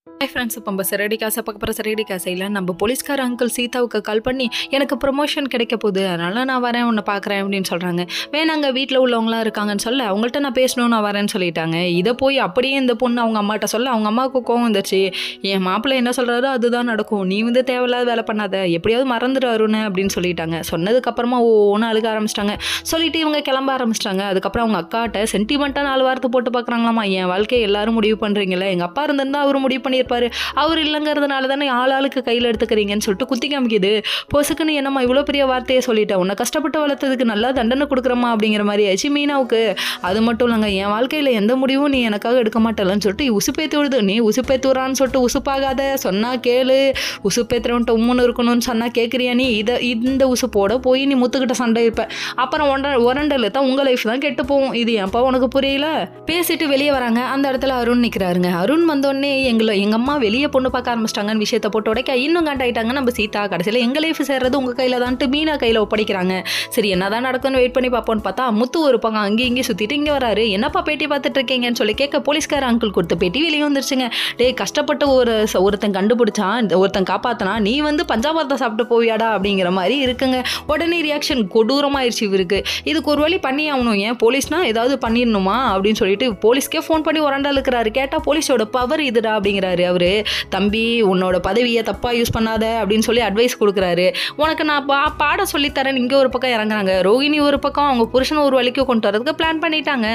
Hi friends, இப்போ நம்ம சிறடி காசை பார்க்க போகிற சிறடி காசையில் நம்ம போலீஸ்கார அங்கிள் சீதாவுக்கு கால் பண்ணி எனக்கு ப்ரொமோஷன் கிடைக்க போகுது, அதனால் நான் வரேன் உன்னை பார்க்குறேன் அப்படின்னு சொல்கிறாங்க. வேணாங்க, வீட்டில் உள்ளவங்களாம் இருக்காங்கன்னு சொல்ல அவங்கள்ட்ட நான் பேசணும், நான் வரேன்னு சொல்லிட்டாங்க. இதை போய் அப்படியே இந்த பொண்ணு அவங்க அம்மாட்ட சொல்ல அவங்க அம்மாவுக்கு கோவம் வந்துச்சு. என் மாப்பிள்ளை என்ன சொல்கிறாரோ அதுதான் நடக்கும், நீ தேவையில்லாத வேலை பண்ணாத, எப்படியாவது மறந்துடு அருண் அப்படின்னு சொல்லிட்டாங்க. சொன்னதுக்கப்புறமா ஒன்று அழுக ஆரம்பிச்சிட்டாங்க. சொல்லிட்டு இவங்க கிளம்ப ஆரம்பிச்சிட்டாங்க. அதுக்கப்புறம் அவங்க அக்காட்ட சென்டிமெண்ட்டாக 4 வாரத்தை போட்டு பார்க்குறாங்களாமா. என் வாழ்க்கையை எல்லாரும் முடிவு பண்ணுறீங்களே, எங்கள் அப்பா இருந்திருந்தா அவர் முடிவு பண்ணியிருப்பாரு, அவர் இல்லைங்கிறதுனால தானே ஆளுக்கு கையில் எடுத்துக்கிறீங்கன்னு சொல்லிட்டு குத்தி காமிக்குது. பொசுக்குன்னு என்னம்மா இவ்வளோ பெரிய வார்த்தையை சொல்லிட்டேன், உன்னை கஷ்டப்பட்டு வளர்த்ததுக்கு நல்லா தண்டனை கொடுக்குறமா அப்படிங்கிற மாதிரி ஆச்சு மீனாவுக்கு. அது மட்டும் இல்லைங்க, என் வாழ்க்கையில் எந்த முடிவும் நீ எனக்காக எடுக்க மாட்டேலன்னு சொல்லிட்டு உசுப்பேத்தி விடுது. நீ உசுப்பேத்துறான்னு சொல்லிட்டு உசுப்பாகாத, சொன்னா கேளு, உசுப்பேத்துறவன்ட்ட உம்முன்னு இருக்கணும்னு சொன்னா கேட்குறியா, நீ இந்த உசுப்போட போய் நீ முத்துக்கிட்ட சண்டை இருப்ப, அப்புறம் உரண்டல் தான் உங்கள் லைஃப் தான் கெட்டு போகும். இது ஏன்ப்பா உனக்கு புரியல? பேசிட்டு வெளியே வராங்க. அந்த இடத்துல அருண் நிற்கிறாருங்க. அருண் வந்தோடனே எங்கள் அம்மா வெளியே பொண்ணு பார்க்க ஆரம்பிச்சிட்டாங்கன்னு விஷயத்தை போட்டு உடைக்க இன்னும் காண்டாயிட்டாங்க நம்ம சீதா. கடைசியில் எங்கள் லைஃப் சேர்றது உங்கள் கையில் தான்ட்டு மீனா கையில் ஒப்படைக்கிறாங்க. சரி, என்னதான் நடக்குன்னு வெயிட் பண்ணி பார்ப்போன்னு பார்த்தா முத்து ஒரு பக்கம் அங்கேயும் இங்கே சுற்றிட்டு இங்கே வராரு. என்னப்பா பேட்டி பார்த்துட்டு இருக்கீங்கன்னு சொல்லி கேட்க போலீஸ்கார அங்கிள் கொடுத்த பேட்டி வெளியே வந்துருச்சுங்க. கஷ்டப்பட்டு ஒருத்தன் கண்டுபிடிச்சான், ஒருத்தன் காப்பாற்றினா, நீ பஞ்சாபாரத்தை சாப்பிட்டு போவியாடா அப்படிங்கிற மாதிரி இருக்குங்க. உடனே ரியாக்ஷன் கொடூரமாயிருச்சு இவருக்கு. இதுக்கு ஒரு வழி பண்ணி ஆகணும், ஏன் போலீஸ்னா ஏதாவது பண்ணிடணுமா அப்படின்னு சொல்லிட்டு போலீஸ்க்கே ஃபோன் பண்ணி உரண்டா இருக்கிறாரு. கேட்டால் போலீஸோட பவர் இதுடா அப்படிங்கிறாரு அவரு. தம்பி, உன்னோட பதவியை தப்பாக யூஸ் பண்ணாத அப்படின்னு சொல்லி அட்வைஸ் கொடுக்குறாரு. உனக்கு நான் பாட சொல்லித்தரேன். இங்கே ஒரு பக்கம் இறங்குறாங்க. ரோகிணி ஒரு பக்கம் அவங்க புருஷனை ஒரு வழிக்கு கொண்டு வரதுக்கு பிளான் பண்ணிட்டாங்க.